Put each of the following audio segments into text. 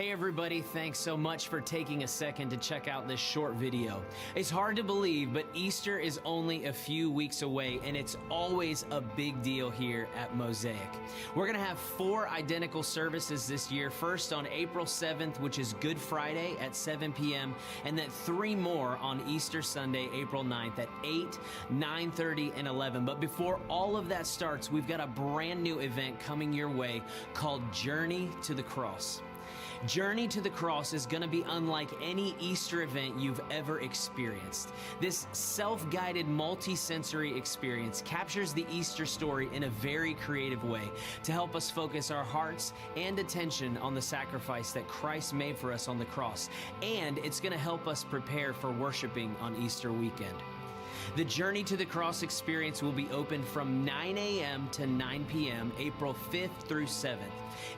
Hey everybody, thanks so much for taking a second to check out this short video. It's hard to believe, but Easter is only a few weeks away, and it's always a big deal here at Mosaic. We're gonna have 4 identical services this year. First on April 7th, which is Good Friday at 7 p.m., and then 3 more on Easter Sunday, April 9th at 8, 9:30, and 11. But before all of that starts, we've got a brand new event coming your way called Journey to the Cross. Journey to the Cross is going to be unlike any Easter event you've ever experienced. This self-guided, multi-sensory experience captures the Easter story in a very creative way to help us focus our hearts and attention on the sacrifice that Christ made for us on the cross. And it's going to help us prepare for worshiping on Easter weekend. The Journey to the Cross experience will be open from 9 a.m. to 9 p.m., April 5th through 7th.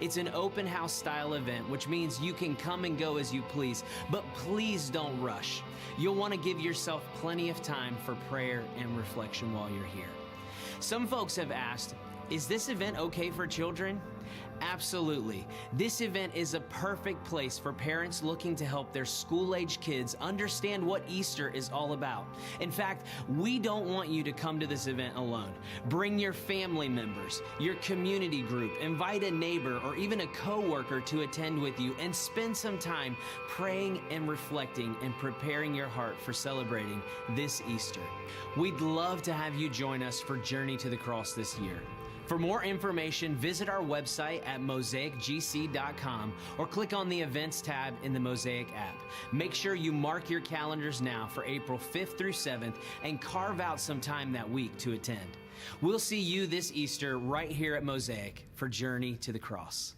It's an open house style event, which means you can come and go as you please, but please don't rush. You'll want to give yourself plenty of time for prayer and reflection while you're here. Some folks have asked, is this event okay for children? Absolutely. This event is a perfect place for parents looking to help their school-age kids understand what Easter is all about. In fact, we don't want you to come to this event alone. Bring your family members, your community group, invite a neighbor or even a coworker to attend with you, and spend some time praying and reflecting and preparing your heart for celebrating this Easter. We'd love to have you join us for Journey to the Cross this year. For more information, visit our website at mosaicgc.com or click on the Events tab in the Mosaic app. Make sure you mark your calendars now for April 5th through 7th and carve out some time that week to attend. We'll see you this Easter right here at Mosaic for Journey to the Cross.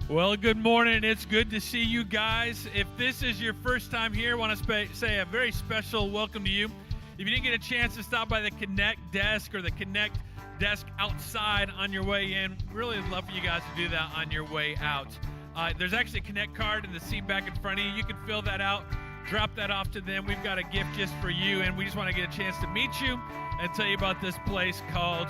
Well, good morning. It's good to see you guys. If this is your first time here, I want to say a very special welcome to you. If you didn't get a chance to stop by the Connect desk or the Connect desk outside on your way in, really would love for you guys to do that on your way out. There's actually a Connect card in the seat back in front of you. You can fill that out, drop that off to them. We've got a gift just for you, and we just want to get a chance to meet you and tell you about this place called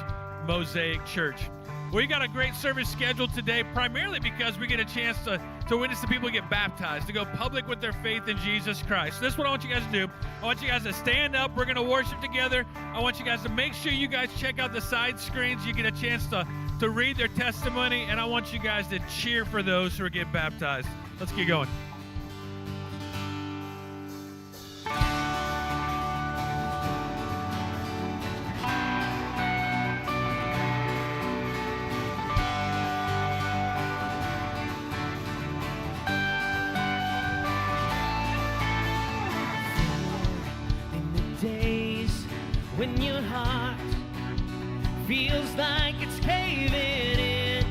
Mosaic Church. We got a great service scheduled today, primarily because we get a chance to witness the people get baptized, to go public with their faith in Jesus Christ. So this is what I want you guys to do. I want you guys to stand up. We're going to worship together. I want you guys to make sure you guys check out the side screens. You get a chance to read their testimony, and I want you guys to cheer for those who are getting baptized. Let's get going. When your heart feels like it's caving in,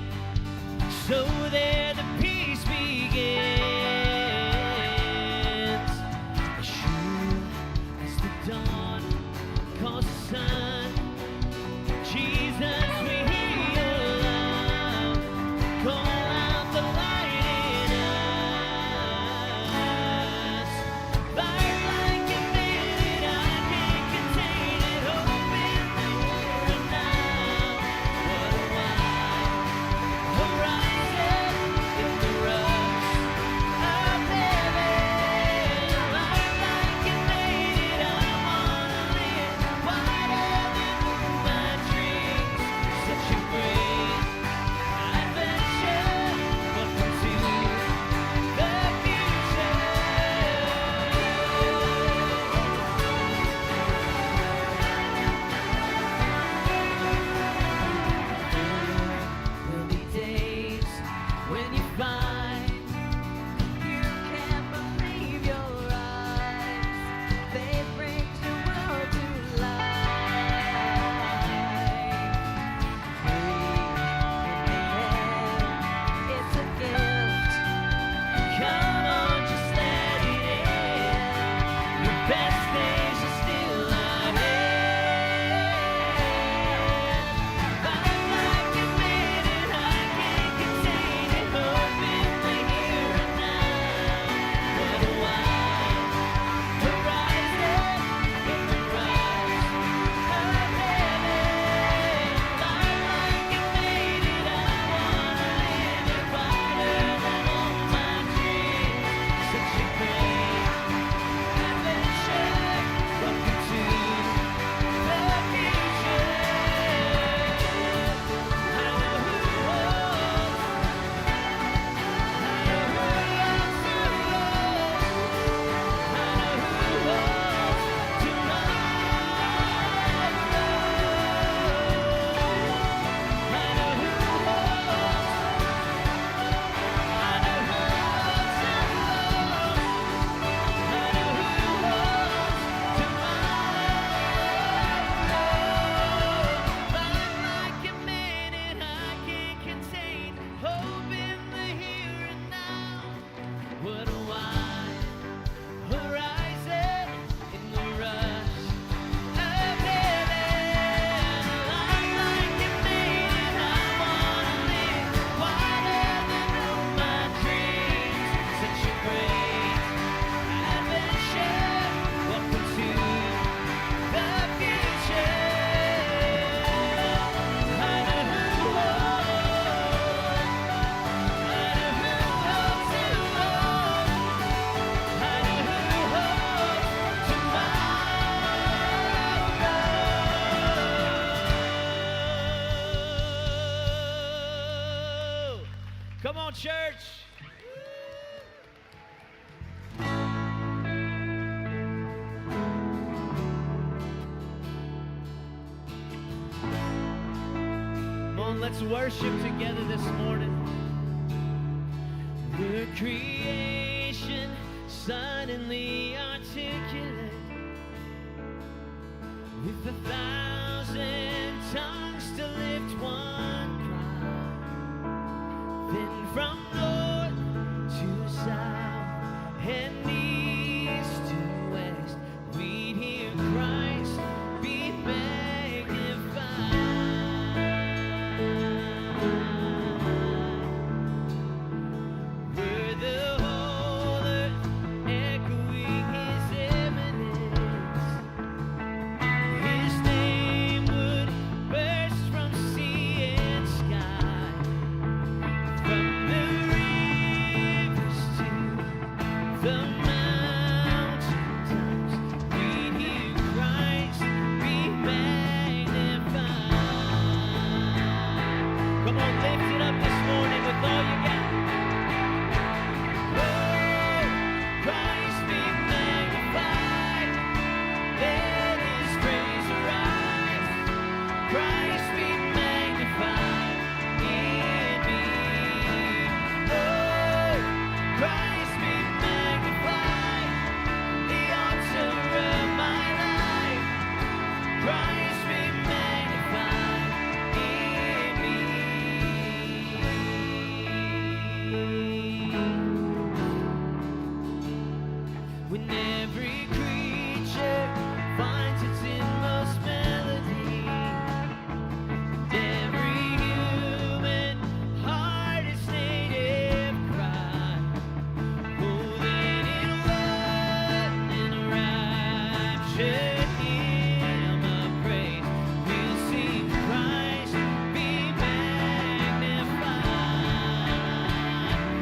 so there the peace begins. As sure as the dawn calls the sun, Jesus, we hear your love. Call out the light in us. Fire like a minute, I can't contain it. Open the world now. What a wild horizon in the rush. Come on, church. Come on, let's worship together this morning. We're creation, suddenly articulate, with 1,000 tongues to lift one cry. Then from north to south and east to west, we hear Christ be magnified. We're the whole earth echoing His eminence. His name would burst from sea and sky, from the rivers to the mountaintops. We hear Christ be magnified. Come on, lift it up this morning with all you got. Oh, Christ be magnified. Let His praise arise. Christ be magnified in me. Oh, Christ be magnified. The altar of my life. Christ be magnified in me. When every creature finds its inmost melody, and every human heart its native cry, oh, then in one enraptured hymn of praise, we'll sing Christ be magnified.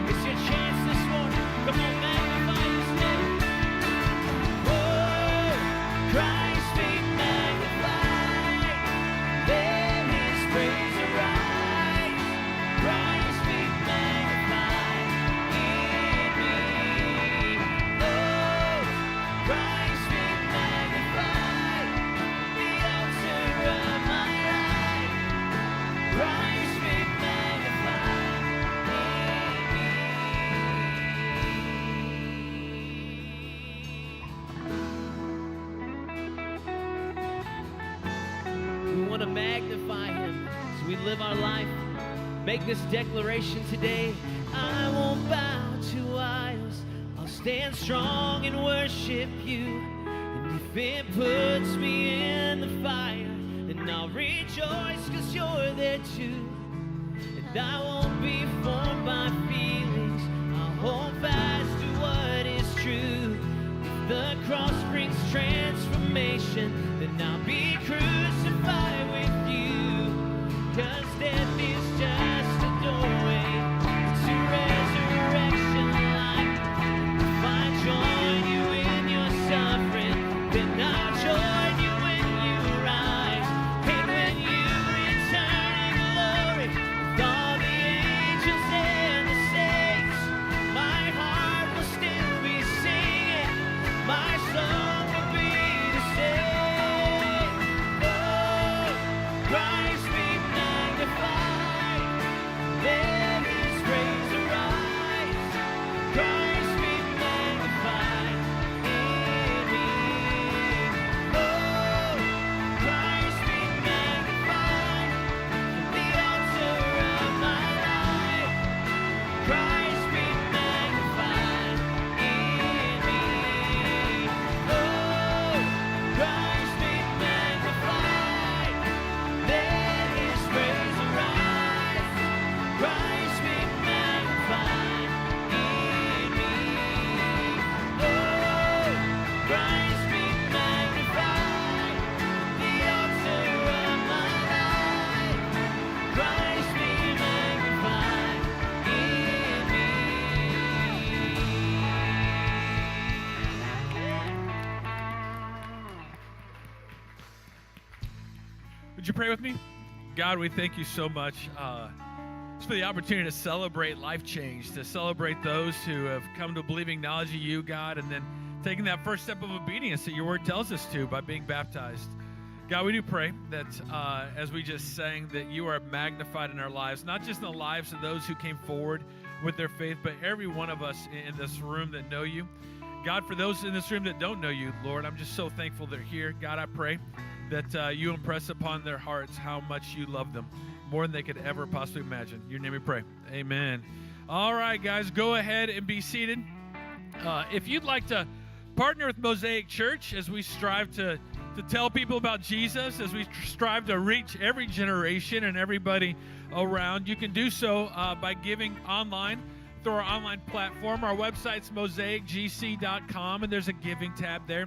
It's your chance this morning. Come on, magnify His name. Oh, Christ be magnified. Let His praise arise. Christ be magnified in me. Oh, Christ be magnified. The altar of my life. Christ be magnified in me. We want to magnify Him as we live our life. Make this declaration today. I won't bow to idols. I'll stand strong and worship You. And if it puts me in the fire, then I'll rejoice 'cause You're there too. And I won't be formed by feelings. I'll hold fast to what is true. If the cross brings transformation, then I'll be crucified with You. 'Cause death is just a doorway to resurrection life. If I join You in Your suffering, then I'll join You when You rise. And when You return in glory with all the angels and the saints, my heart will still be singing. My song will be the same. Oh, Christ be magnified. Let His praise arise. Christ be magnified in me. Oh, Christ be magnified. The altar of my life. Christ be magnified in me. Oh, Christ be magnified. Let His praise arise. Christ be magnified in me. Oh, Christ be magnified. The altar of my life. Christ be magnified in me. Would you pray with me? God, we thank You so much just for the opportunity to celebrate life change, to celebrate those who have come to believing knowledge of you, God, and then taking that first step of obedience that your word tells us to by being baptized. God, we do pray that as we just sang, that you are magnified in our lives, not just in the lives of those who came forward with their faith, but every one of us in this room that know you. God, for those in this room that don't know you, Lord, I'm just so thankful they're here. God, I pray that you impress upon their hearts how much you love them, more than they could ever possibly imagine. In your name we pray. Amen. All right, guys, go ahead and be seated. If you'd like to partner with Mosaic Church as we strive to tell people about Jesus, as we strive to reach every generation and everybody around, you can do so by giving online through our online platform. Our website's mosaicgc.com, and there's a giving tab there.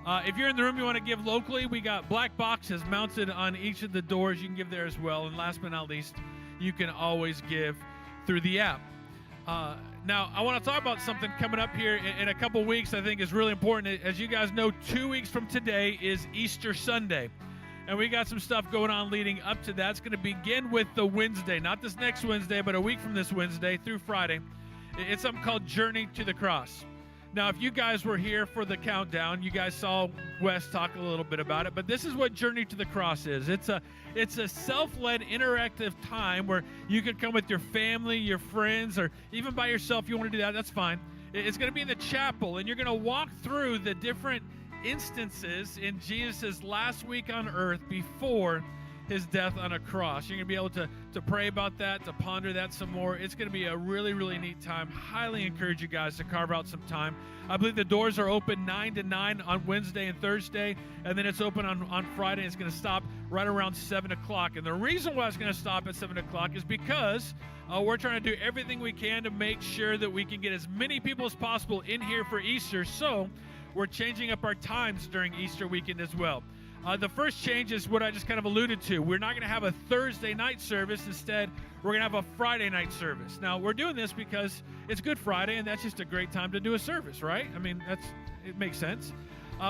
If you're in the room, you want to give locally, we got black boxes mounted on each of the doors. You can give there as well. And last but not least, you can always give through the app. Now, I want to talk about something coming up here in a couple weeks I think is really important. As you guys know, 2 weeks from today is Easter Sunday. And we got some stuff going on leading up to that. It's going to begin with the Wednesday, not this next Wednesday, but a week from this Wednesday through Friday. It's something called Journey to the Cross. Now, if you guys were here for the countdown, you guys saw Wes talk a little bit about it, but this is what Journey to the Cross is. It's a self-led interactive time where you can come with your family, your friends, or even by yourself. If you want to do that, that's fine. It's going to be in the chapel, and you're going to walk through the different instances in Jesus' last week on earth before his death on a cross. You're going to be able to pray about that, to ponder that some more. It's going to be a really, really neat time. Highly encourage you guys to carve out some time. I believe the doors are open 9 to 9 on Wednesday and Thursday, and then it's open on Friday. It's going to stop right around 7 o'clock. And the reason why it's going to stop at 7 o'clock is because we're trying to do everything we can to make sure that we can get as many people as possible in here for Easter. So we're changing up our times during Easter weekend as well. The first change is what I just kind of alluded to. We're not going to have a Thursday night service. Instead, we're going to have a Friday night service. Now, we're doing this because it's Good Friday, and that's just a great time to do a service, right? I mean, it makes sense.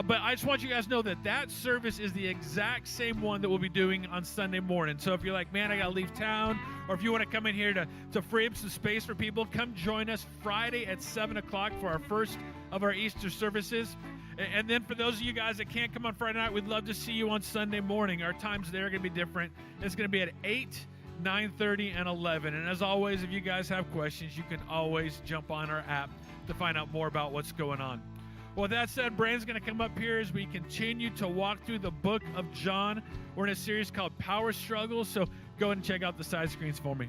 But I just want you guys to know that service is the exact same one that we'll be doing on Sunday morning. So if you're like, man, I got to leave town, or if you want to come in here to free up some space for people, come join us Friday at 7 o'clock for our first of our Easter services. And then for those of you guys that can't come on Friday night, we'd love to see you on Sunday morning. Our times there are going to be different. It's going to be at 8, 9:30, and 11. And as always, if you guys have questions, you can always jump on our app to find out more about what's going on. Well, with that said, Brandon's going to come up here as we continue to walk through the book of John. We're in a series called Power Struggles, so go ahead and check out the side screens for me.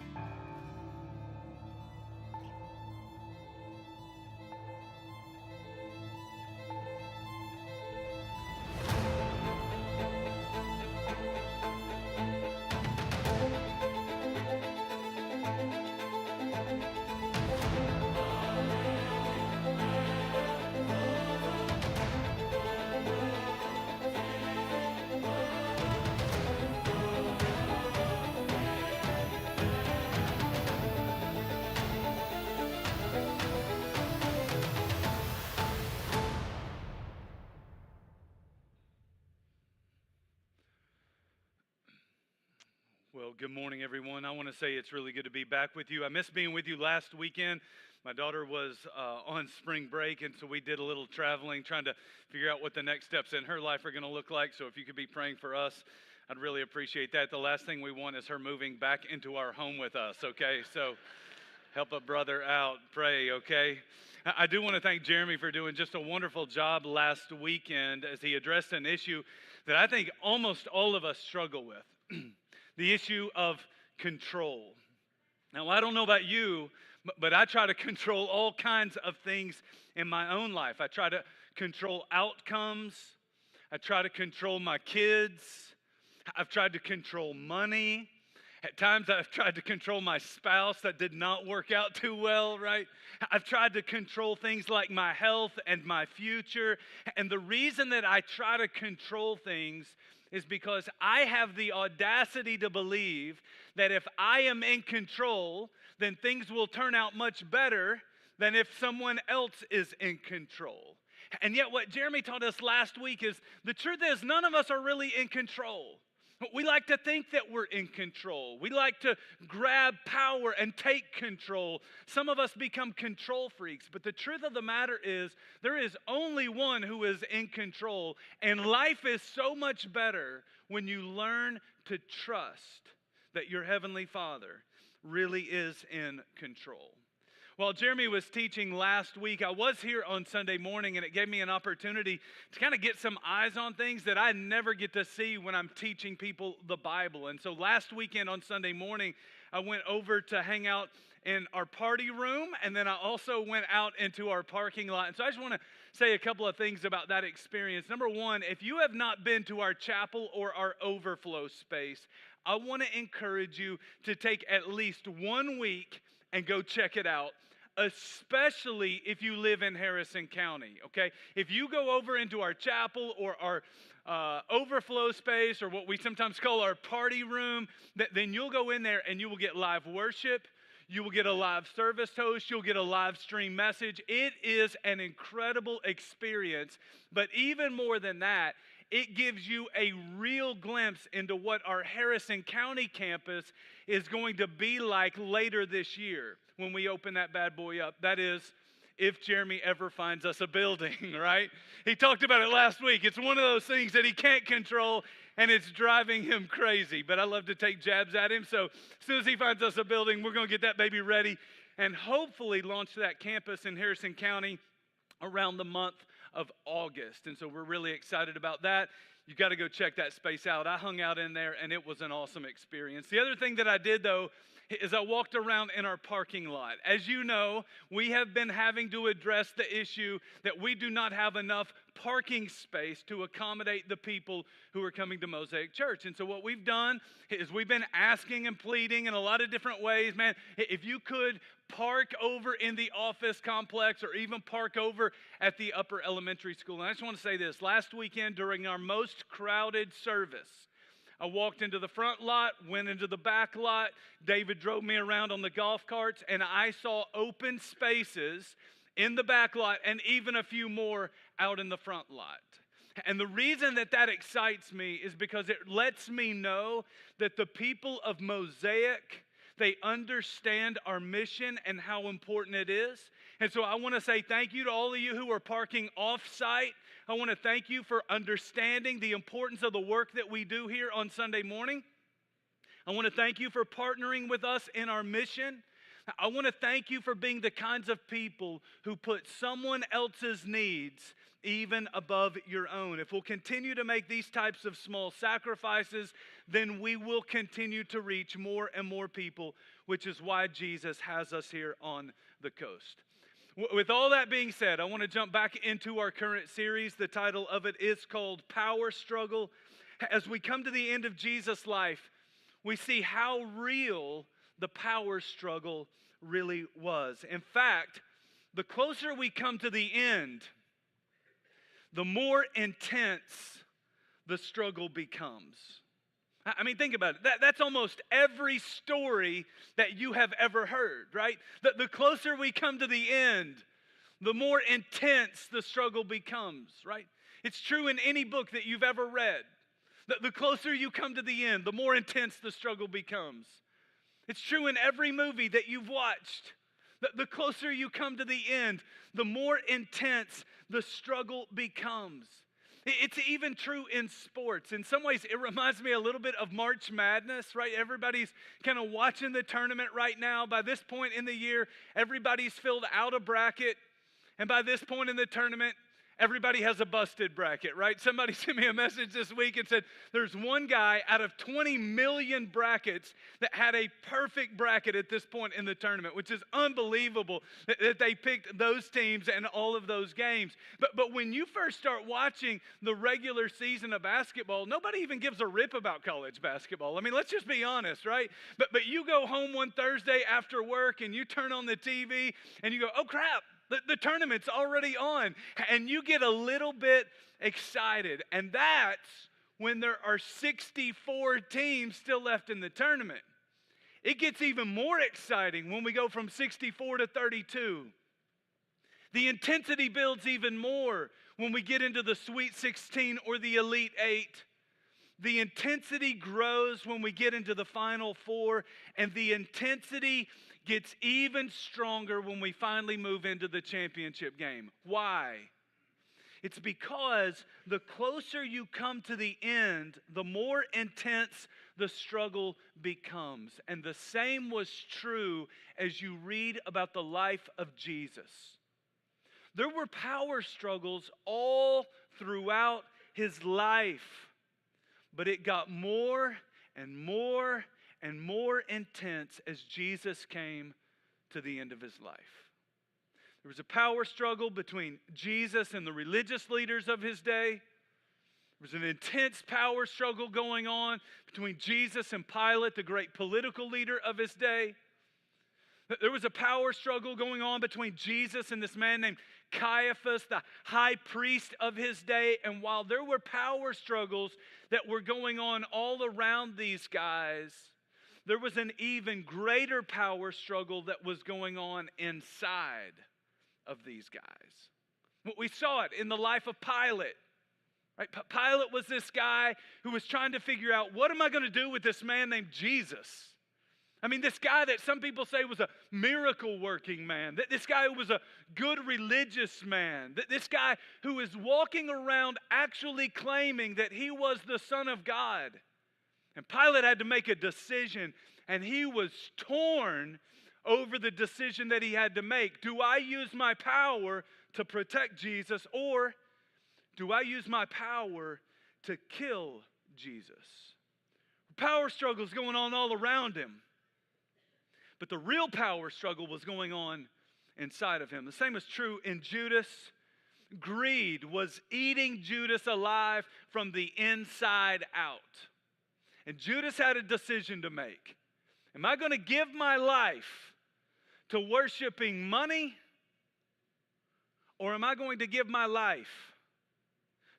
Well, good morning, everyone. I want to say it's really good to be back with you. I missed being with you last weekend. My daughter was on spring break, and so we did a little traveling, trying to figure out what the next steps in her life are going to look like. So if you could be praying for us, I'd really appreciate that. The last thing we want is her moving back into our home with us, okay? So help a brother out. Pray, okay? I do want to thank Jeremy for doing just a wonderful job last weekend as he addressed an issue that I think almost all of us struggle with. The issue of control. Now, I don't know about you, but I try to control all kinds of things in my own life. I try to control outcomes. I try to control my kids. I've tried to control money. At times, I've tried to control my spouse. That did not work out too well, right? I've tried to control things like my health and my future. And the reason that I try to control things is because I have the audacity to believe that if I am in control, then things will turn out much better than if someone else is in control. And yet what Jeremy taught us last week is the truth is none of us are really in control. We like to think that we're in control. We like to grab power and take control. Some of us become control freaks. But the truth of the matter is, there is only one who is in control. And life is so much better when you learn to trust that your Heavenly Father really is in control. While Jeremy was teaching last week, I was here on Sunday morning, and it gave me an opportunity to kind of get some eyes on things that I never get to see when I'm teaching people the Bible. And so last weekend on Sunday morning, I went over to hang out in our party room, and then I also went out into our parking lot. And so I just want to say a couple of things about that experience. Number one, if you have not been to our chapel or our overflow space, I want to encourage you to take at least 1 week and go check it out, especially if you live in Harrison County, okay? If you go over into our chapel or our overflow space, or what we sometimes call our party room, then you'll go in there and you will get live worship, you will get a live service host, you'll get a live stream message. It is an incredible experience, but even more than that, it gives you a real glimpse into what our Harrison County campus is going to be like later this year when we open that bad boy up. That is, if Jeremy ever finds us a building, right? He talked about it last week. It's one of those things that he can't control, and it's driving him crazy. But I love to take jabs at him. So as soon as he finds us a building, we're going to get that baby ready and hopefully launch that campus in Harrison County around the month of August. And so we're really excited about that. You got to go check that space out. I hung out in there, and it was an awesome experience. The other thing that I did, though, is I walked around in our parking lot. As you know, we have been having to address the issue that we do not have enough parking space to accommodate the people who are coming to Mosaic Church. And so what we've done is we've been asking and pleading in a lot of different ways, man, if you could park over in the office complex or even park over at the upper elementary school. And I just want to say this. Last weekend during our most crowded service, I walked into the front lot, went into the back lot. David drove me around on the golf carts, and I saw open spaces in the back lot and even a few more out in the front lot. And the reason that that excites me is because it lets me know that the people of Mosaic, they understand our mission and how important it is. And so I want to say thank you to all of you who are parking off-site. I want to thank you for understanding the importance of the work that we do here on Sunday morning. I want to thank you for partnering with us in our mission. I want to thank you for being the kinds of people who put someone else's needs even above your own. If we'll continue to make these types of small sacrifices, then we will continue to reach more and more people, which is why Jesus has us here on the coast. With all that being said, I want to jump back into our current series. The title of it is called Power Struggle. As we come to the end of Jesus' life, we see how real the power struggle really was. In fact, the closer we come to the end, the more intense the struggle becomes. I mean, think about it. That's almost every story that you have ever heard, right? The closer we come to the end, the more intense the struggle becomes, right? It's true in any book that you've ever read. The closer you come to the end, the more intense the struggle becomes. It's true in every movie that you've watched. The closer you come to the end, the more intense the struggle becomes. It's even true in sports. In some ways, it reminds me a little bit of March Madness, right? Everybody's kind of watching the tournament right now. By this point in the year, everybody's filled out a bracket. And by this point in the tournament, everybody has a busted bracket, right? Somebody sent me a message this week and said there's one guy out of 20 million brackets that had a perfect bracket at this point in the tournament, which is unbelievable that they picked those teams and all of those games. But when you first start watching the regular season of basketball, nobody even gives a rip about college basketball. I mean, let's just be honest, right? But you go home one Thursday after work and you turn on the TV and you go, oh crap, the tournament's already on, and you get a little bit excited. And that's when there are 64 teams still left in the tournament. It gets even more exciting when we go from 64 to 32. The intensity builds even more when we get into the Sweet 16 or the Elite 8. The intensity grows when we get into the Final Four, and the intensity gets even stronger when we finally move into the championship game. Why? It's because the closer you come to the end, the more intense the struggle becomes. And the same was true as you read about the life of Jesus. There were power struggles all throughout his life, but it got more and more and more intense as Jesus came to the end of his life. There was a power struggle between Jesus and the religious leaders of his day. There was an intense power struggle going on between Jesus and Pilate, the great political leader of his day. There was a power struggle going on between Jesus and this man named Caiaphas, the high priest of his day. And while there were power struggles that were going on all around these guys, there was an even greater power struggle that was going on inside of these guys. We saw it in the life of Pilate. Right? Pilate was this guy who was trying to figure out, what am I going to do with this man named Jesus? I mean, this guy that some people say was a miracle working man, this guy who was a good religious man, this guy who is walking around actually claiming that he was the Son of God. And Pilate had to make a decision, and he was torn over the decision that he had to make. Do I use my power to protect Jesus, or do I use my power to kill Jesus? Power struggles going on all around him. But the real power struggle was going on inside of him. The same is true in Judas. Greed was eating Judas alive from the inside out. And Judas had a decision to make. Am I going to give my life to worshiping money, or am I going to give my life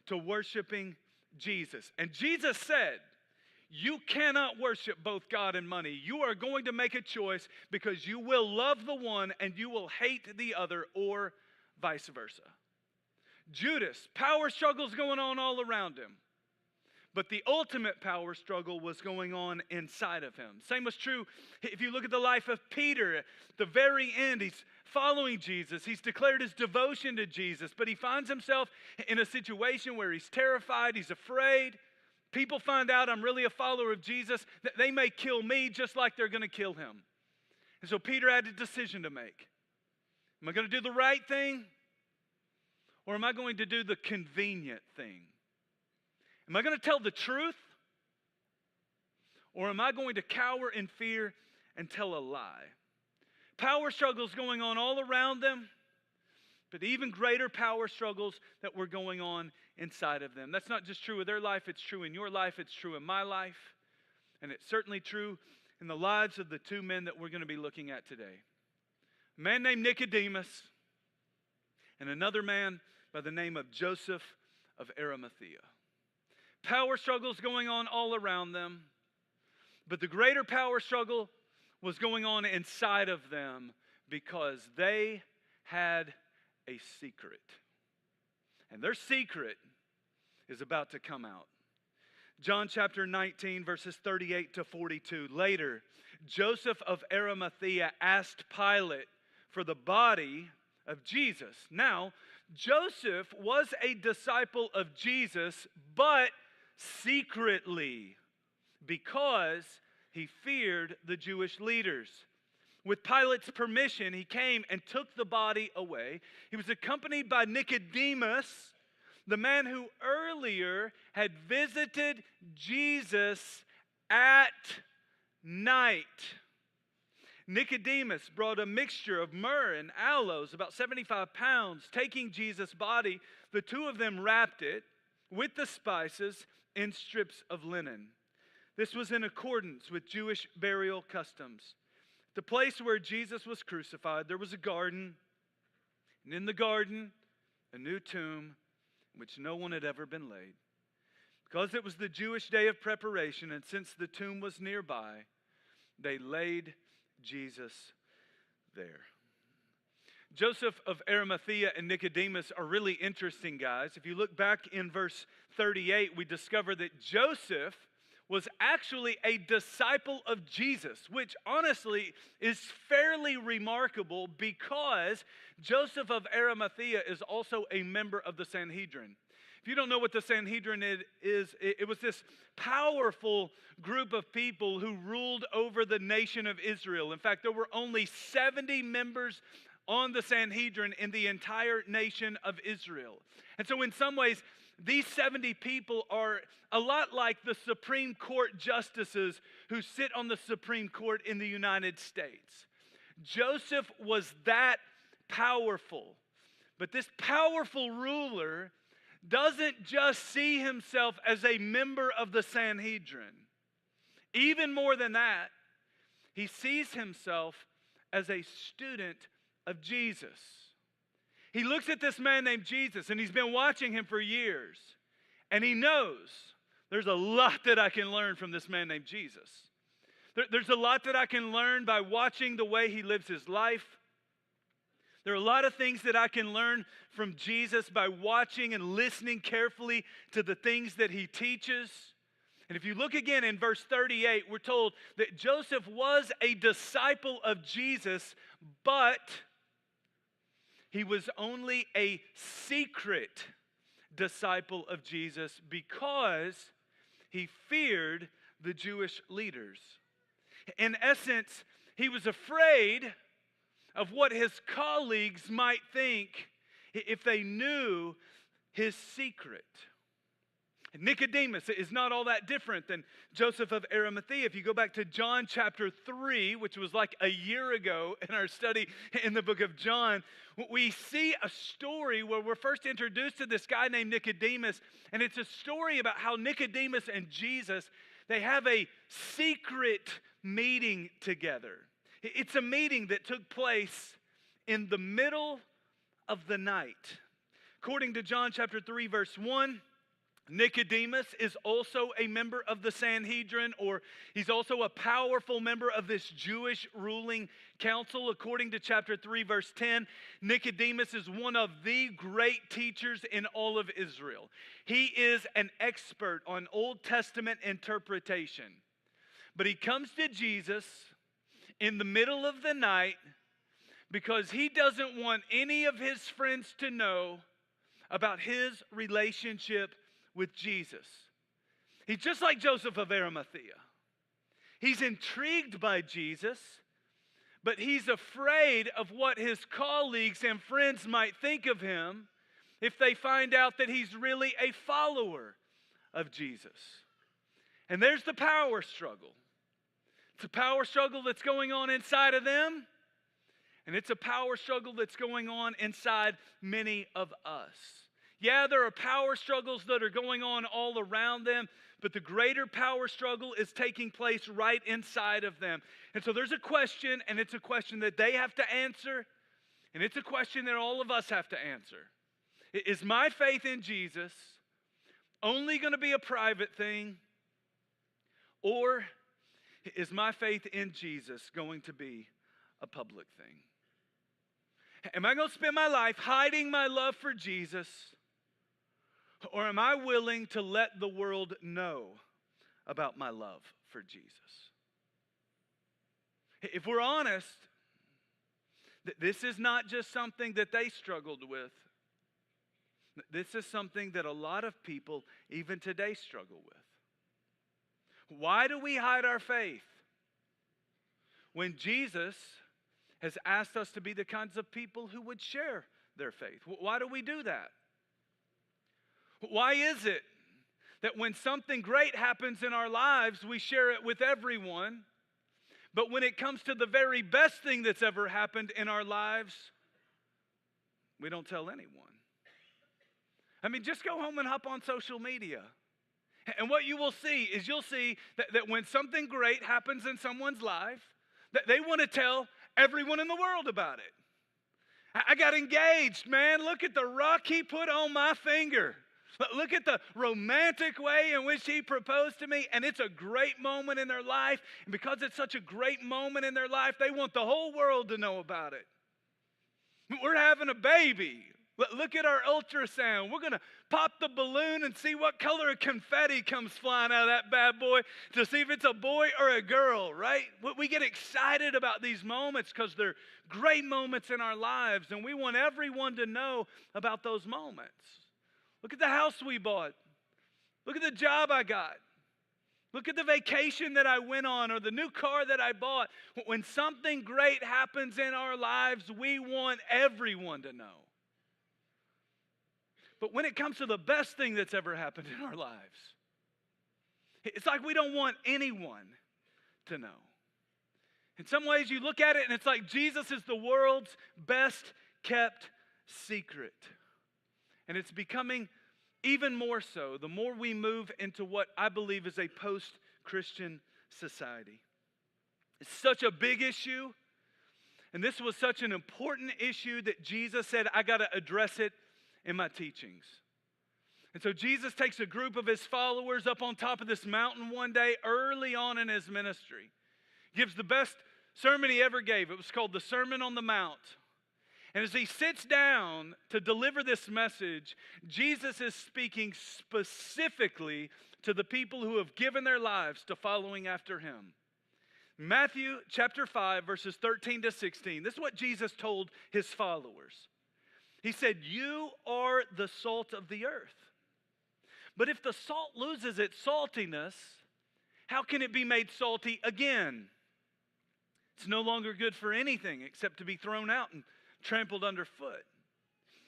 to worshiping Jesus? And Jesus said, you cannot worship both God and money. You are going to make a choice, because you will love the one and you will hate the other, or vice versa. Judas, power struggles going on all around him. But the ultimate power struggle was going on inside of him. Same was true if you look at the life of Peter. At the very end, he's following Jesus. He's declared his devotion to Jesus, but he finds himself in a situation where he's terrified, he's afraid. People find out I'm really a follower of Jesus, that they may kill me just like they're going to kill him. And so Peter had a decision to make. Am I going to do the right thing, or am I going to do the convenient thing? Am I going to tell the truth, or am I going to cower in fear and tell a lie? Power struggles going on all around them, but even greater power struggles that were going on inside of them. That's not just true of their life, it's true in your life, it's true in my life, and it's certainly true in the lives of the two men that we're going to be looking at today. A man named Nicodemus and another man by the name of Joseph of Arimathea. Power struggles going on all around them, but the greater power struggle was going on inside of them, because they had a secret. And their secret is about to come out. John chapter 19, verses 38 to 42. Later, Joseph of Arimathea asked Pilate for the body of Jesus. Now, Joseph was a disciple of Jesus, but secretly, because he feared the Jewish leaders. With Pilate's permission, he came and took the body away. He was accompanied by Nicodemus, the man who earlier had visited Jesus at night. Nicodemus brought a mixture of myrrh and aloes, about 75 pounds. Taking Jesus' body, the two of them wrapped it with the spices in strips of linen. This was in accordance with Jewish burial customs. The place where Jesus was crucified, there was a garden, and in the garden, a new tomb in which no one had ever been laid. Because it was the Jewish day of preparation, and since the tomb was nearby, they laid Jesus there. Joseph of Arimathea and Nicodemus are really interesting guys. If you look back in verse 38, we discover that Joseph was actually a disciple of Jesus, which honestly is fairly remarkable because Joseph of Arimathea is also a member of the Sanhedrin. If you don't know what the Sanhedrin is, it was this powerful group of people who ruled over the nation of Israel. In fact, there were only 70 members on the Sanhedrin in the entire nation of Israel. And so in some ways, these 70 people are a lot like the Supreme Court justices who sit on the Supreme Court in the United States. Joseph was that powerful. But this powerful ruler doesn't just see himself as a member of the Sanhedrin. Even more than that, he sees himself as a student of Jesus. He looks at this man named Jesus, and he's been watching him for years, and he knows there's a lot that I can learn from this man named Jesus. There's a lot that I can learn by watching the way he lives his life. There are a lot of things that I can learn from Jesus by watching and listening carefully to the things that he teaches. And if you look again in verse 38, we're told that Joseph was a disciple of Jesus, but he was only a secret disciple of Jesus because he feared the Jewish leaders. In essence, he was afraid of what his colleagues might think if they knew his secret. Nicodemus is not all that different than Joseph of Arimathea. If you go back to John chapter 3, which was like a year ago in our study in the book of John, we see a story where we're first introduced to this guy named Nicodemus, and it's a story about how Nicodemus and Jesus, they have a secret meeting together. It's a meeting that took place in the middle of the night. According to John chapter 3, verse 1, Nicodemus is also a member of the Sanhedrin, or he's also a powerful member of this Jewish ruling council. According to chapter 3, verse 10, Nicodemus is one of the great teachers in all of Israel. He is an expert on Old Testament interpretation. But he comes to Jesus in the middle of the night because he doesn't want any of his friends to know about his relationship with Jesus. He's just like Joseph of Arimathea. He's intrigued by Jesus, but he's afraid of what his colleagues and friends might think of him if they find out that he's really a follower of Jesus. And there's the power struggle. It's a power struggle that's going on inside of them, and it's a power struggle that's going on inside many of us. Yeah, there are power struggles that are going on all around them, but the greater power struggle is taking place right inside of them. And so there's a question, and it's a question that they have to answer, and it's a question that all of us have to answer. Is my faith in Jesus only going to be a private thing, or is my faith in Jesus going to be a public thing? Am I going to spend my life hiding my love for Jesus, or am I willing to let the world know about my love for Jesus? If we're honest, this is not just something that they struggled with. This is something that a lot of people even today struggle with. Why do we hide our faith when Jesus has asked us to be the kinds of people who would share their faith? Why do we do that? Why is it that when something great happens in our lives, we share it with everyone, but when it comes to the very best thing that's ever happened in our lives, we don't tell anyone? I mean, just go home and hop on social media. And what you will see is you'll see that when something great happens in someone's life, that they want to tell everyone in the world about it. I got engaged, man. Look at the rock he put on my finger. Look at the romantic way in which he proposed to me, and it's a great moment in their life. And because it's such a great moment in their life, they want the whole world to know about it. We're having a baby. Look at our ultrasound. We're going to pop the balloon and see what color of confetti comes flying out of that bad boy to see if it's a boy or a girl, right? We get excited about these moments because they're great moments in our lives, and we want everyone to know about those moments. Look at the house we bought. Look at the job I got. Look at the vacation that I went on or the new car that I bought. When something great happens in our lives, we want everyone to know. But when it comes to the best thing that's ever happened in our lives, it's like we don't want anyone to know. In some ways, you look at it and it's like Jesus is the world's best kept secret. And it's becoming even more so the more we move into what I believe is a post-Christian society. It's such a big issue, and this was such an important issue that Jesus said, I got to address it in my teachings. And so Jesus takes a group of his followers up on top of this mountain one day early on in his ministry. Gives the best sermon he ever gave. It was called the Sermon on the Mount. And as he sits down to deliver this message, Jesus is speaking specifically to the people who have given their lives to following after him. Matthew chapter 5, verses 13 to 16. This is what Jesus told his followers. He said, you are the salt of the earth. But if the salt loses its saltiness, how can it be made salty again? It's no longer good for anything except to be thrown out and trampled underfoot.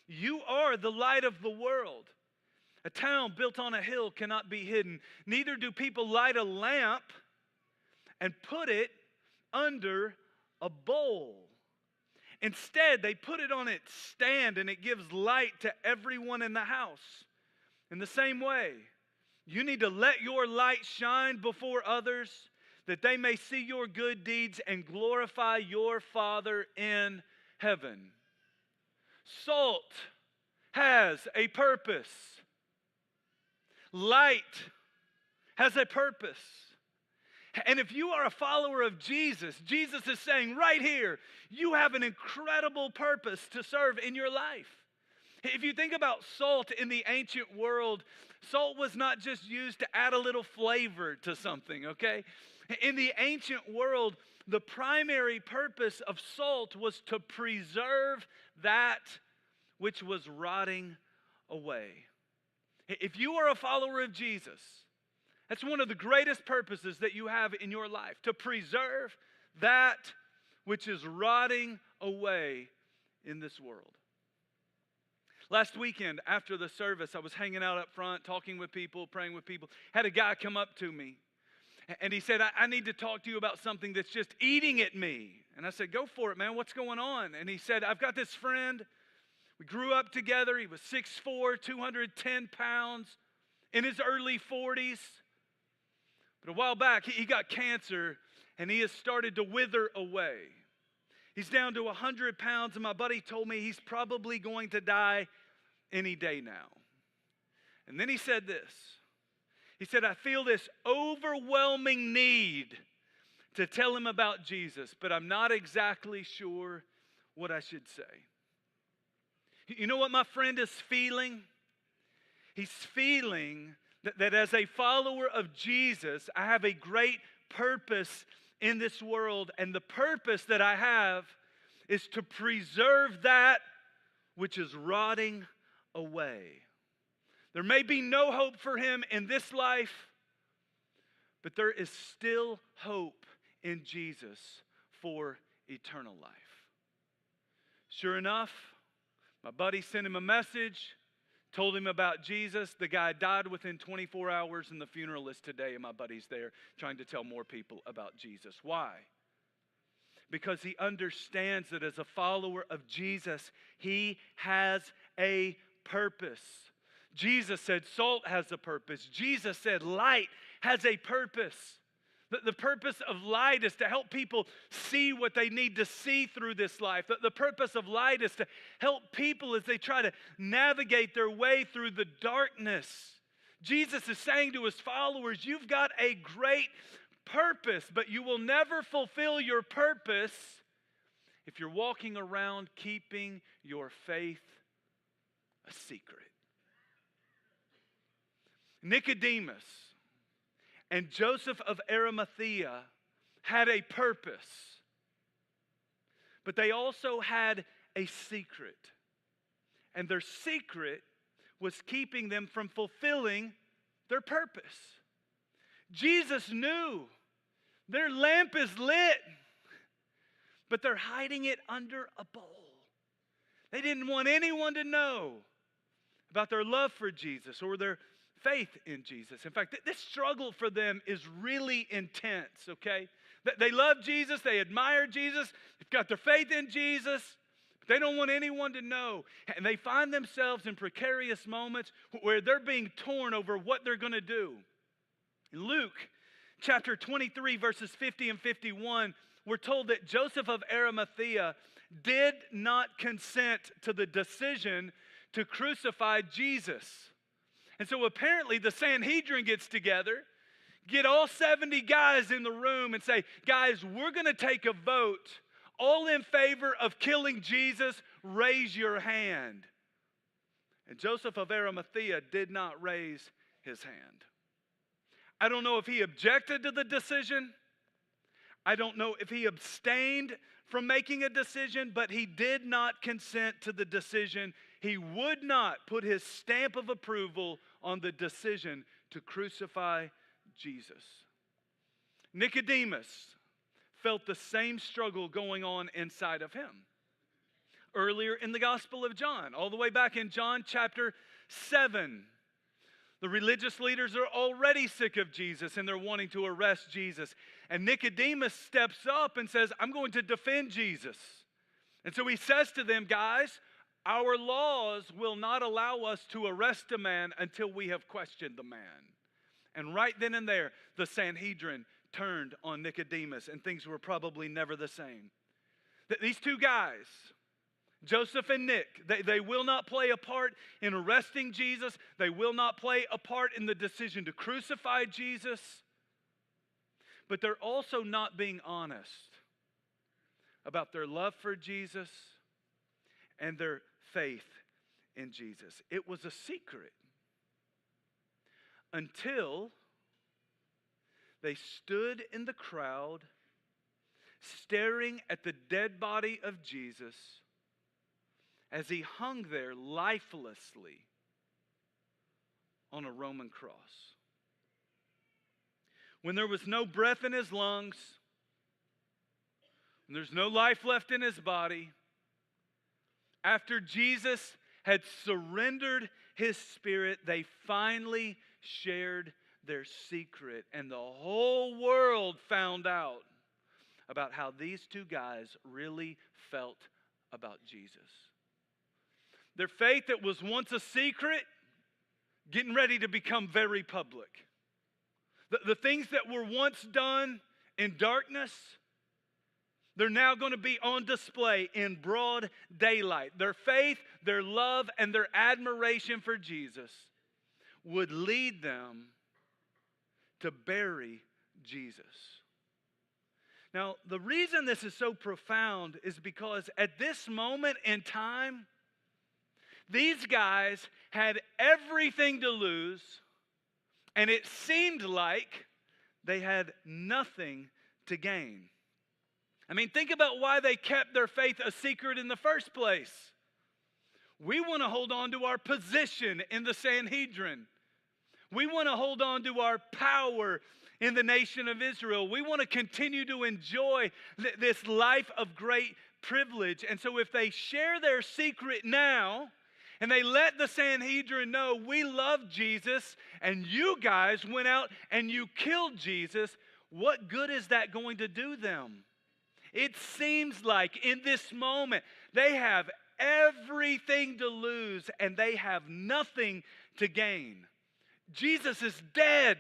You are the light of the world. A town built on a hill cannot be hidden. Neither do people light a lamp and put it under a bowl. Instead, they put it on its stand and it gives light to everyone in the house. In the same way, you need to let your light shine before others that they may see your good deeds and glorify your Father in heaven. Salt has a purpose. Light has a purpose. And if you are a follower of Jesus, Jesus is saying right here, you have an incredible purpose to serve in your life. If you think about salt in the ancient world, salt was not just used to add a little flavor to something, okay? In the ancient world, the primary purpose of salt was to preserve that which was rotting away. If you are a follower of Jesus, that's one of the greatest purposes that you have in your life, to preserve that which is rotting away in this world. Last weekend, after the service, I was hanging out up front, talking with people, praying with people. Had a guy come up to me, and he said, I need to talk to you about something that's just eating at me. And I said, go for it, man. What's going on? And he said, I've got this friend. We grew up together. He was 6'4", 210 pounds, in his early 40s. But a while back, he got cancer, and he has started to wither away. He's down to 100 pounds, and my buddy told me he's probably going to die any day now. And then he said this. He said, I feel this overwhelming need to tell him about Jesus, but I'm not exactly sure what I should say. You know what my friend is feeling? He's feeling that as a follower of Jesus, I have a great purpose in this world, and the purpose that I have is to preserve that which is rotting away. There may be no hope for him in this life, but there is still hope in Jesus for eternal life. Sure enough, my buddy sent him a message, told him about Jesus. The guy died within 24 hours, and the funeral is today, and my buddy's there trying to tell more people about Jesus. Why? Because he understands that as a follower of Jesus, he has a purpose. Jesus said salt has a purpose. Jesus said light has a purpose. The purpose of light is to help people see what they need to see through this life. The purpose of light is to help people as they try to navigate their way through the darkness. Jesus is saying to his followers, you've got a great purpose, but you will never fulfill your purpose if you're walking around keeping your faith a secret. Nicodemus and Joseph of Arimathea had a purpose, but they also had a secret. And their secret was keeping them from fulfilling their purpose. Jesus knew their lamp is lit, but they're hiding it under a bowl. They didn't want anyone to know about their love for Jesus or their faith in Jesus. In fact, this struggle for them is really intense, okay? They love Jesus, they admire Jesus, they've got their faith in Jesus, but they don't want anyone to know. And they find themselves in precarious moments where they're being torn over what they're going to do. In Luke chapter 23, verses 50 and 51, we're told that Joseph of Arimathea did not consent to the decision to crucify Jesus. And so apparently the Sanhedrin gets together, get all 70 guys in the room and say, guys, we're going to take a vote. All in favor of killing Jesus, raise your hand. And Joseph of Arimathea did not raise his hand. I don't know if he objected to the decision. I don't know if he abstained from making a decision, but he did not consent to the decision. He would not put his stamp of approval on the decision to crucify Jesus. Nicodemus felt the same struggle going on inside of him. Earlier in the Gospel of John, all the way back in John chapter 7, the religious leaders are already sick of Jesus and they're wanting to arrest Jesus. And Nicodemus steps up and says, I'm going to defend Jesus. And so he says to them, guys, our laws will not allow us to arrest a man until we have questioned the man. And right then and there, the Sanhedrin turned on Nicodemus, and things were probably never the same. These two guys, Joseph and Nick, they will not play a part in arresting Jesus. They will not play a part in the decision to crucify Jesus. But they're also not being honest about their love for Jesus and their faith in Jesus. It was a secret until they stood in the crowd staring at the dead body of Jesus as he hung there lifelessly on a Roman cross. When there was no breath in his lungs, when there's no life left in his body, after Jesus had surrendered his spirit, they finally shared their secret, and the whole world found out about how these two guys really felt about Jesus. Their faith that was once a secret, getting ready to become very public. The things that were once done in darkness, they're now going to be on display in broad daylight. Their faith, their love, and their admiration for Jesus would lead them to bury Jesus. Now, the reason this is so profound is because at this moment in time, these guys had everything to lose, and it seemed like they had nothing to gain. I mean, think about why they kept their faith a secret in the first place. We want to hold on to our position in the Sanhedrin. We want to hold on to our power in the nation of Israel. We want to continue to enjoy this life of great privilege. And so if they share their secret now, and they let the Sanhedrin know, we love Jesus, and you guys went out and you killed Jesus, what good is that going to do them? It seems like in this moment, they have everything to lose and they have nothing to gain. Jesus is dead.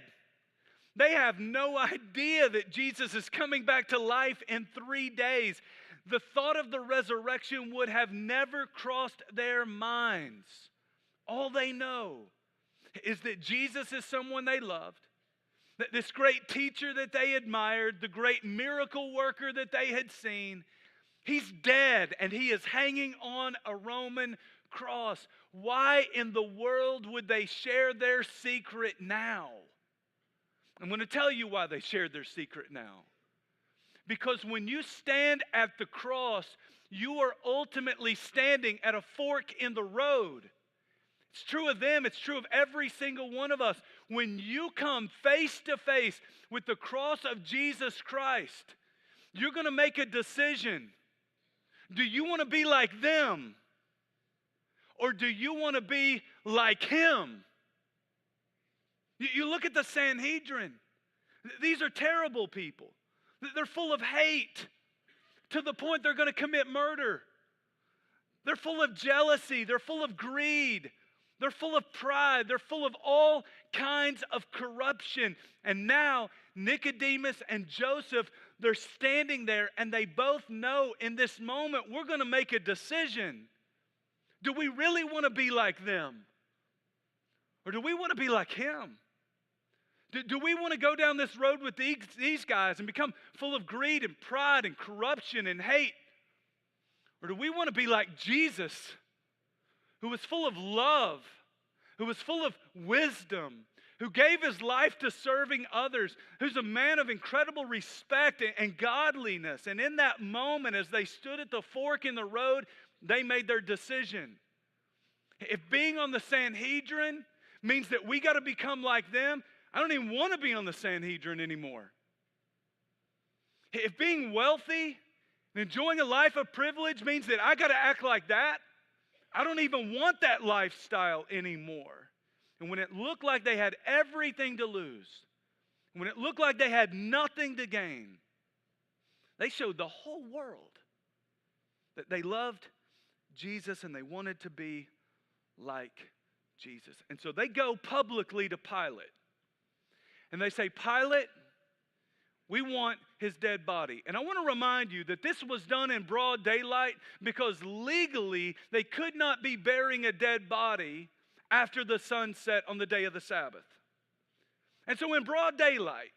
They have no idea that Jesus is coming back to life in 3 days. The thought of the resurrection would have never crossed their minds. All they know is that Jesus is someone they loved, that this great teacher that they admired, the great miracle worker that they had seen, He's dead and he is hanging on a Roman cross. Why in the world would they share their secret now? I'm going to tell you why they shared their secret now. Because when you stand at the cross, you are ultimately standing at a fork in the road. It's true of them. It's true of every single one of us. When you come face to face with the cross of Jesus Christ, you're going to make a decision. Do you want to be like them? Or do you want to be like him? You look at the Sanhedrin. These are terrible people. They're full of hate to the point they're going to commit murder. They're full of jealousy. They're full of greed. They're full of pride. They're full of all kinds of corruption. And now Nicodemus and Joseph, they're standing there and they both know in this moment we're going to make a decision. Do we really want to be like them? Or do we want to be like him? Do we want to go down this road with these guys and become full of greed and pride and corruption and hate? Or do we want to be like Jesus, who was full of love, who was full of wisdom, who gave his life to serving others, who's a man of incredible respect and godliness? And in that moment, as they stood at the fork in the road, they made their decision. If being on the Sanhedrin means that we got to become like them, I don't even want to be on the Sanhedrin anymore. If being wealthy and enjoying a life of privilege means that I got to act like that, I don't even want that lifestyle anymore. And when it looked like they had everything to lose, when it looked like they had nothing to gain, they showed the whole world that they loved Jesus and they wanted to be like Jesus. And so they go publicly to Pilate. And they say, Pilate, we want his dead body. And I want to remind you that this was done in broad daylight because legally they could not be burying a dead body after the sun set on the day of the Sabbath. And so in broad daylight,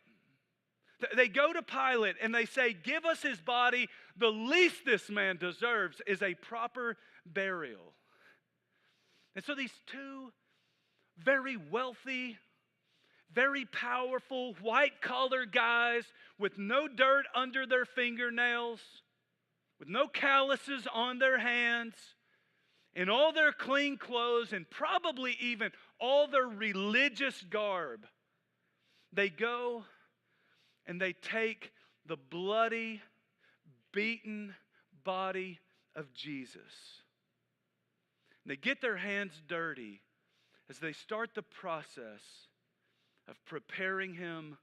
they go to Pilate and they say, give us his body. The least this man deserves is a proper burial. And so these two very wealthy, very powerful, white-collar guys with no dirt under their fingernails, with no calluses on their hands, in all their clean clothes and probably even all their religious garb, they go and they take the bloody, beaten body of Jesus. They get their hands dirty as they start the process of preparing him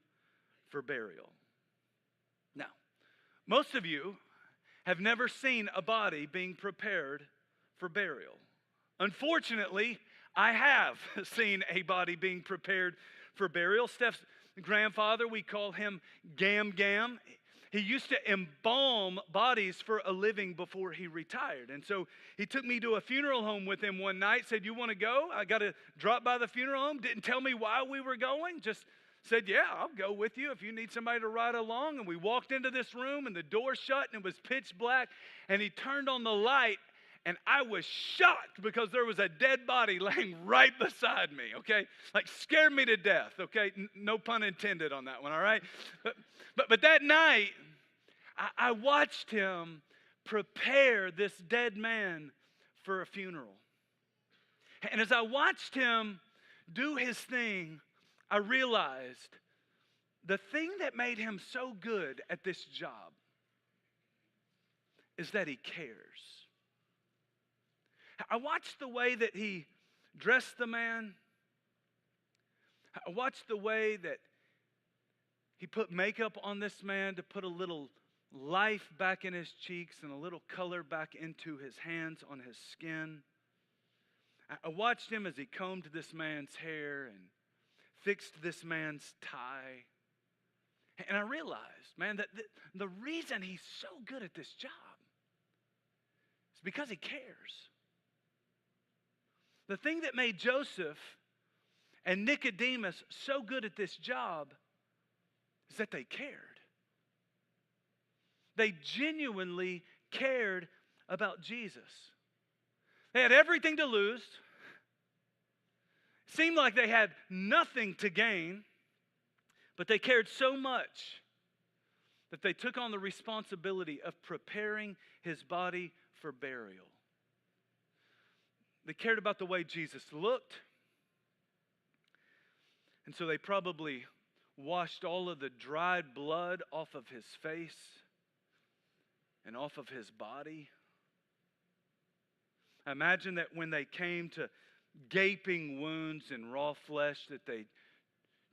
for burial. Now, most of you have never seen a body being prepared for burial. Unfortunately, I have seen a body being prepared for burial. Steph's grandfather, we call him Gam Gam. He used to embalm bodies for a living before he retired. And so he took me to a funeral home with him one night, said, you want to go? I got to drop by the funeral home. Didn't tell me why we were going, just said, yeah, I'll go with you if you need somebody to ride along. And we walked into this room and the door shut and it was pitch black. And he turned on the light and I was shocked because there was a dead body laying right beside me, okay? Like scared me to death, okay? No pun intended on that one, all right? But that night, I watched him prepare this dead man for a funeral. And as I watched him do his thing, I realized the thing that made him so good at this job is that he cares. I watched the way that he dressed the man. I watched the way that he put makeup on this man to put a little life back in his cheeks and a little color back into his hands on his skin. I watched him as he combed this man's hair and fixed this man's tie. And I realized, man, that the reason he's so good at this job is because he cares. The thing that made Joseph and Nicodemus so good at this job is that they cared. They genuinely cared about Jesus. They had everything to lose. It seemed like they had nothing to gain, but they cared so much that they took on the responsibility of preparing his body for burial. They cared about the way Jesus looked, and so they probably washed all of the dried blood off of his face and off of his body. I imagine that when they came to gaping wounds and raw flesh, that they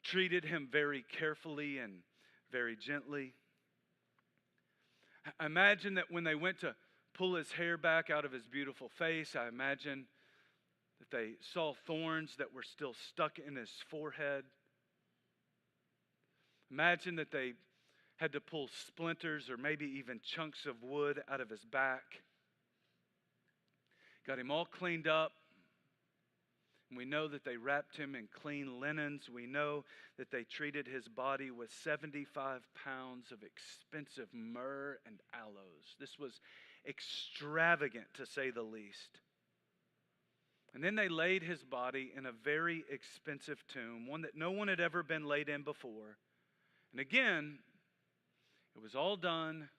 treated him very carefully and very gently. I imagine that when they went to pull his hair back out of his beautiful face, I imagine that they saw thorns that were still stuck in his forehead. Imagine that they had to pull splinters or maybe even chunks of wood out of his back. Got him all cleaned up. And we know that they wrapped him in clean linens. We know that they treated his body with 75 pounds of expensive myrrh and aloes. This was extravagant, to say the least. And then they laid his body in a very expensive tomb, one that no one had ever been laid in before. And again, it was all done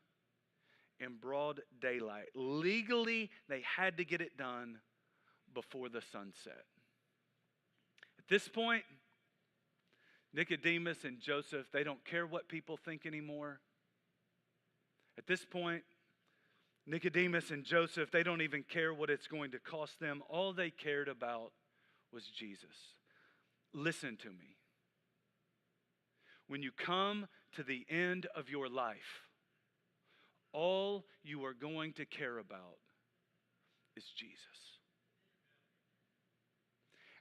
in broad daylight. Legally, they had to get it done before the sunset. At this point, Nicodemus and Joseph, they don't care what people think anymore. At this point, Nicodemus and Joseph, they don't even care what it's going to cost them. All they cared about was Jesus. Listen to me. When you come to the end of your life, all you are going to care about is Jesus.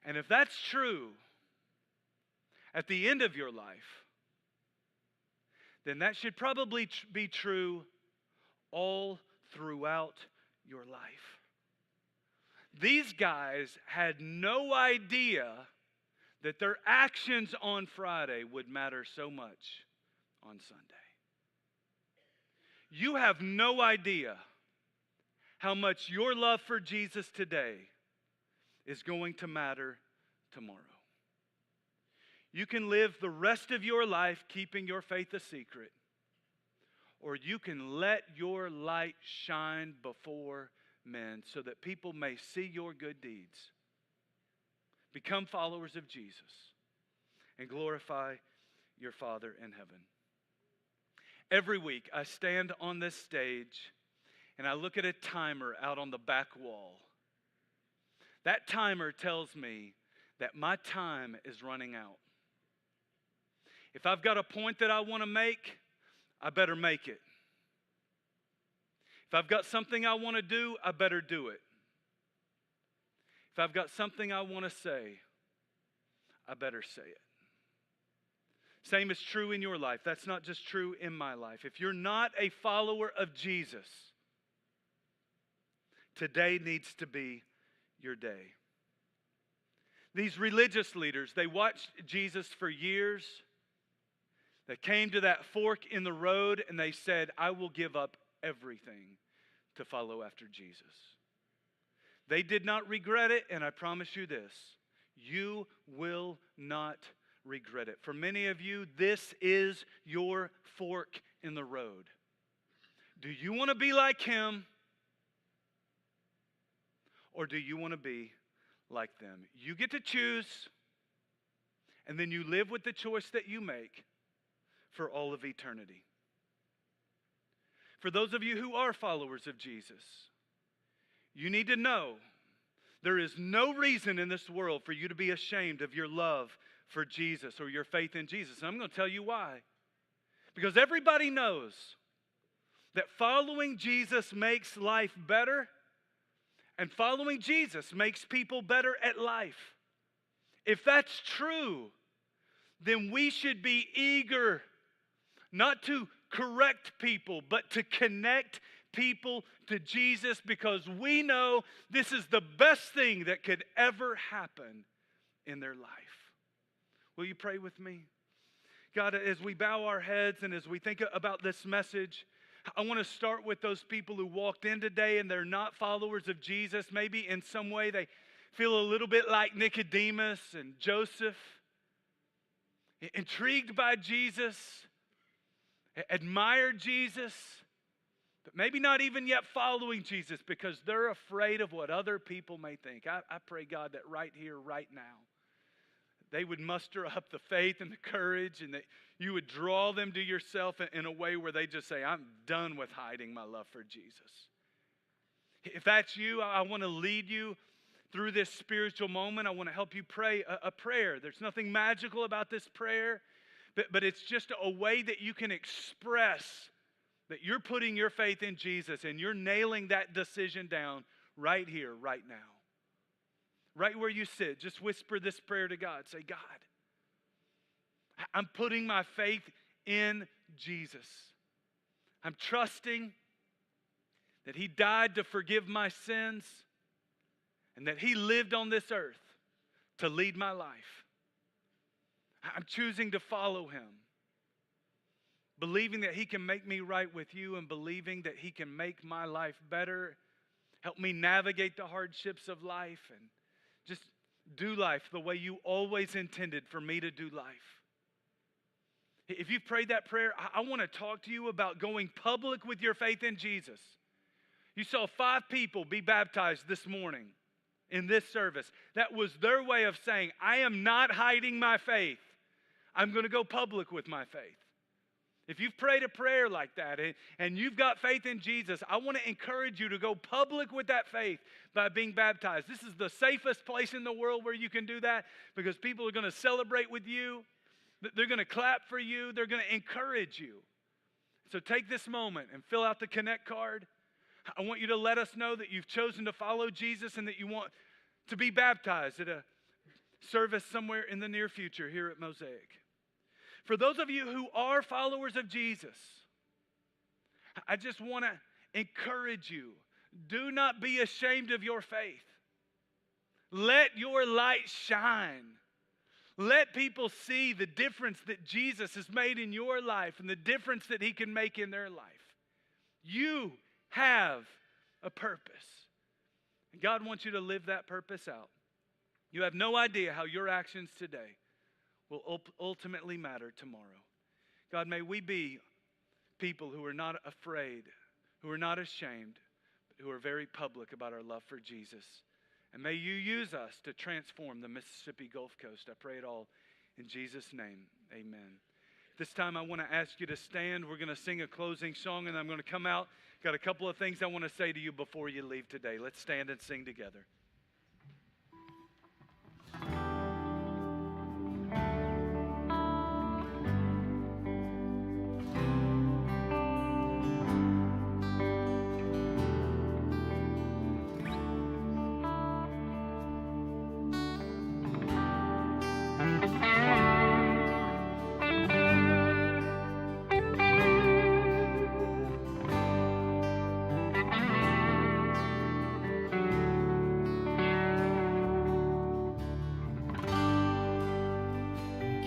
And if that's true at the end of your life, then that should probably be true all throughout your life. These guys had no idea that their actions on Friday would matter so much on Sunday. You have no idea how much your love for Jesus today is going to matter tomorrow. You can live the rest of your life keeping your faith a secret, or you can let your light shine before men so that people may see your good deeds, become followers of Jesus, and glorify your Father in heaven. Every week, I stand on this stage and I look at a timer out on the back wall. That timer tells me that my time is running out. If I've got a point that I want to make, I better make it. If I've got something I want to do, I better do it. If I've got something I want to say, I better say it. Same is true in your life. That's not just true in my life. If you're not a follower of Jesus, today needs to be your day. These religious leaders, they watched Jesus for years. They came to that fork in the road and they said, I will give up everything to follow after Jesus. They did not regret it, and I promise you this, you will not regret it. For many of you, this is your fork in the road. Do you want to be like him, or do you want to be like them? You get to choose, and then you live with the choice that you make for all of eternity. For those of you who are followers of Jesus, you need to know there is no reason in this world for you to be ashamed of your love for Jesus or your faith in Jesus. And I'm going to tell you why. Because everybody knows that following Jesus makes life better, and following Jesus makes people better at life. If that's true, then we should be eager not to correct people, but to connect people to Jesus, because we know this is the best thing that could ever happen in their life. Will you pray with me? God, as we bow our heads and as we think about this message, I want to start with those people who walked in today and they're not followers of Jesus. Maybe in some way they feel a little bit like Nicodemus and Joseph, intrigued by Jesus, admired Jesus, but maybe not even yet following Jesus because they're afraid of what other people may think. I pray, God, that right here, right now, they would muster up the faith and the courage, and that you would draw them to yourself in a way where they just say, I'm done with hiding my love for Jesus. If that's you, I want to lead you through this spiritual moment. I want to help you pray a prayer. There's nothing magical about this prayer, but it's just a way that you can express that you're putting your faith in Jesus and you're nailing that decision down right here, right now. Right where you sit, just whisper this prayer to God. Say, God, I'm putting my faith in Jesus. I'm trusting that He died to forgive my sins and that He lived on this earth to lead my life. I'm choosing to follow Him, believing that He can make me right with you and believing that He can make my life better, help me navigate the hardships of life and just do life the way you always intended for me to do life. If you've prayed that prayer, I want to talk to you about going public with your faith in Jesus. You saw 5 people be baptized this morning in this service. That was their way of saying, I am not hiding my faith. I'm going to go public with my faith. If you've prayed a prayer like that and you've got faith in Jesus, I want to encourage you to go public with that faith by being baptized. This is the safest place in the world where you can do that because people are going to celebrate with you. They're going to clap for you. They're going to encourage you. So take this moment and fill out the Connect card. I want you to let us know that you've chosen to follow Jesus and that you want to be baptized at a service somewhere in the near future here at Mosaic. For those of you who are followers of Jesus, I just want to encourage you. Do not be ashamed of your faith. Let your light shine. Let people see the difference that Jesus has made in your life and the difference that He can make in their life. You have a purpose. And God wants you to live that purpose out. You have no idea how your actions today will ultimately matter tomorrow. God, may we be people who are not afraid, who are not ashamed, but who are very public about our love for Jesus. And may you use us to transform the Mississippi Gulf Coast. I pray it all in Jesus' name. Amen. This time I want to ask you to stand. We're going to sing a closing song and I'm going to come out. Got a couple of things I want to say to you before you leave today. Let's stand and sing together.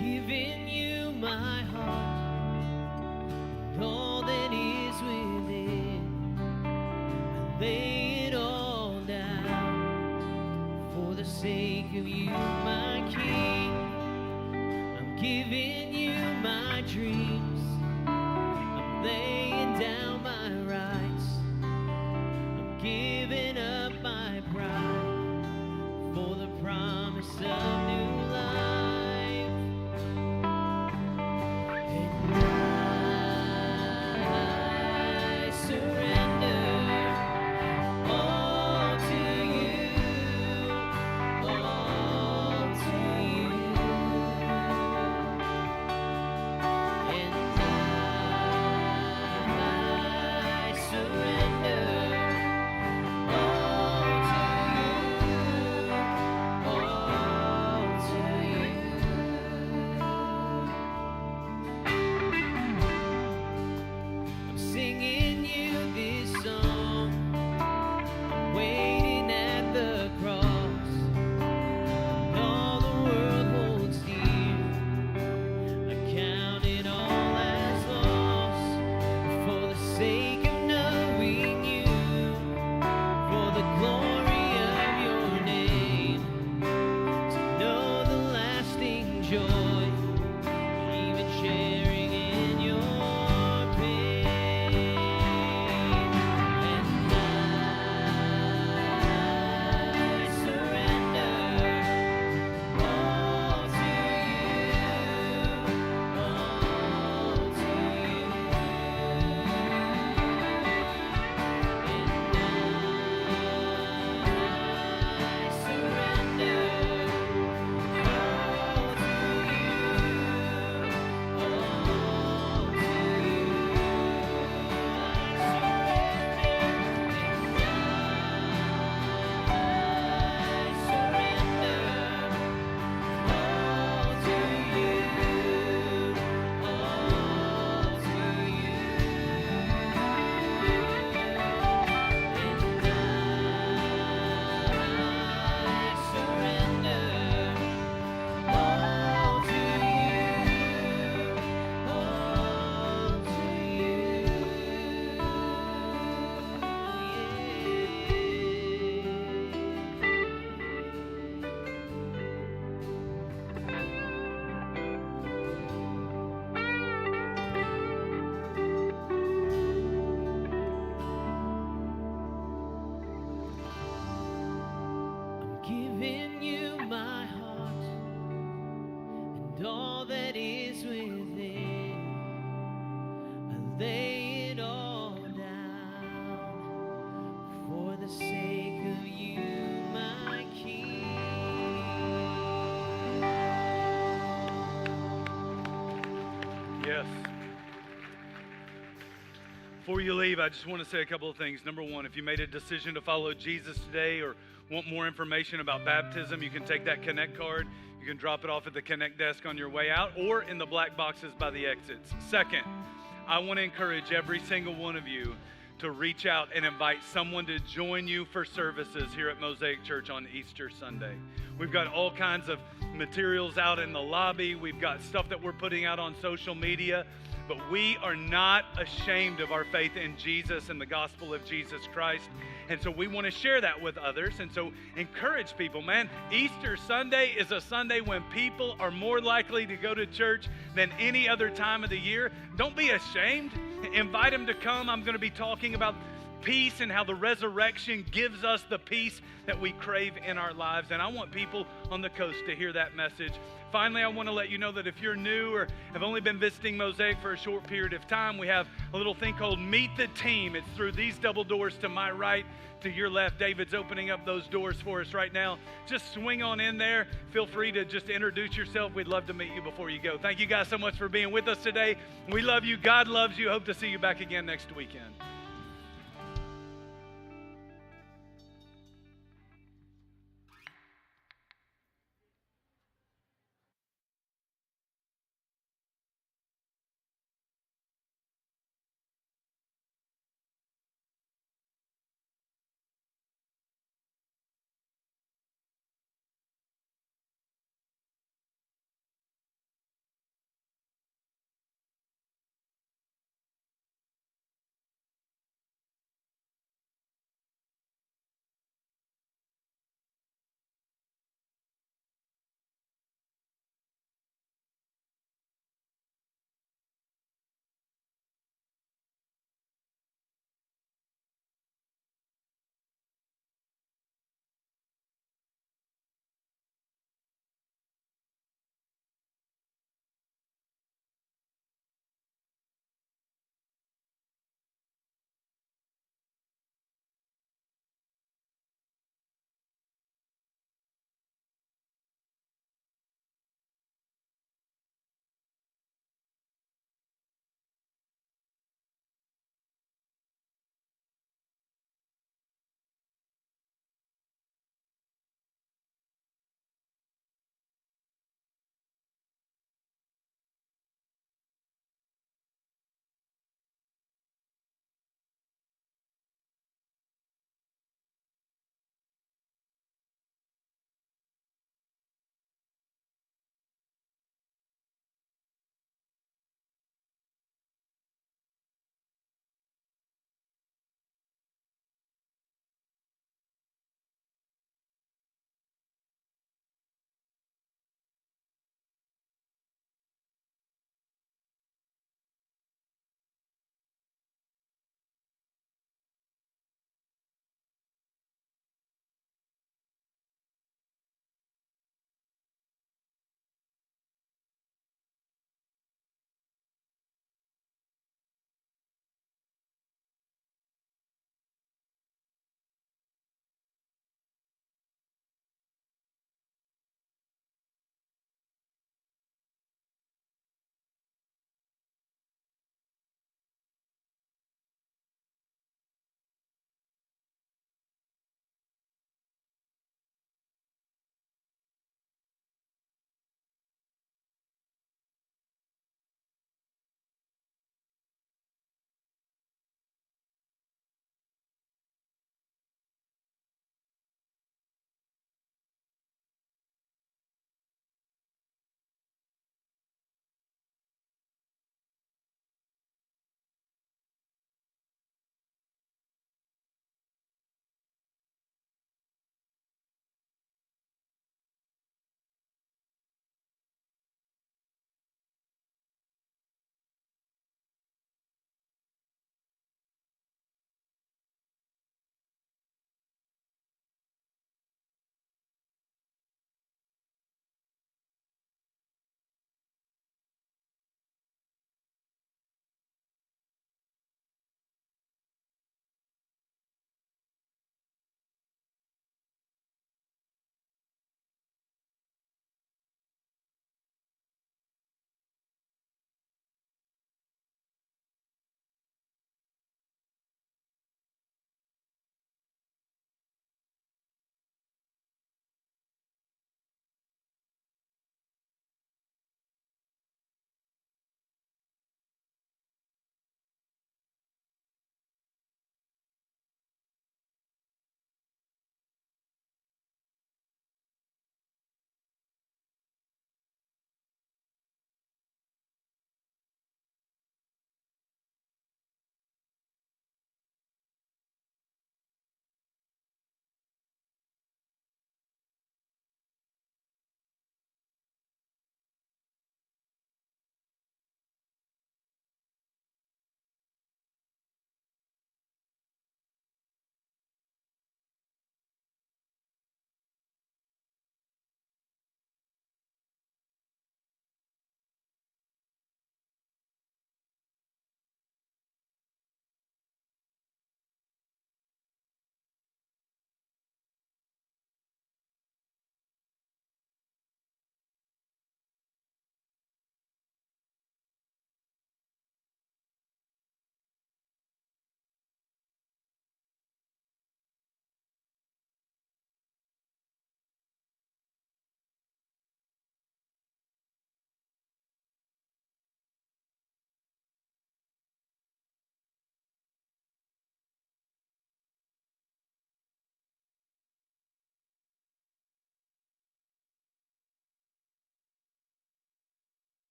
Giving you my heart and all that is within. I lay it all down for the sake of you, my King. I'm giving you my dreams. I'm laying down my rights. I'm giving up my pride for the promise of new life. And Yes. Before you leave, I just want to say a couple of things. Number one, if you made a decision to follow Jesus today or want more information about baptism, you can take that Connect card. You can drop it off at the Connect desk on your way out or in the black boxes by the exits. Second, I want to encourage every single one of you to reach out and invite someone to join you for services here at Mosaic Church on Easter Sunday. We've got all kinds of materials out in the lobby. We've got stuff that we're putting out on social media. But we are not ashamed of our faith in Jesus and the gospel of Jesus Christ. And so we want to share that with others. And so encourage people, man. Easter Sunday is a Sunday when people are more likely to go to church than any other time of the year. Don't be ashamed. Invite them to come. I'm going to be talking about peace and how the resurrection gives us the peace that we crave in our lives. And I want people on the coast to hear that message. Finally, I want to let you know that if you're new or have only been visiting Mosaic for a short period of time, we have a little thing called Meet the Team. It's through these double doors to my right, to your left. David's opening up those doors for us right now. Just swing on in there. Feel free to just introduce yourself. We'd love to meet you before you go. Thank you guys so much for being with us today. We love you. God loves you. Hope to see you back again next weekend.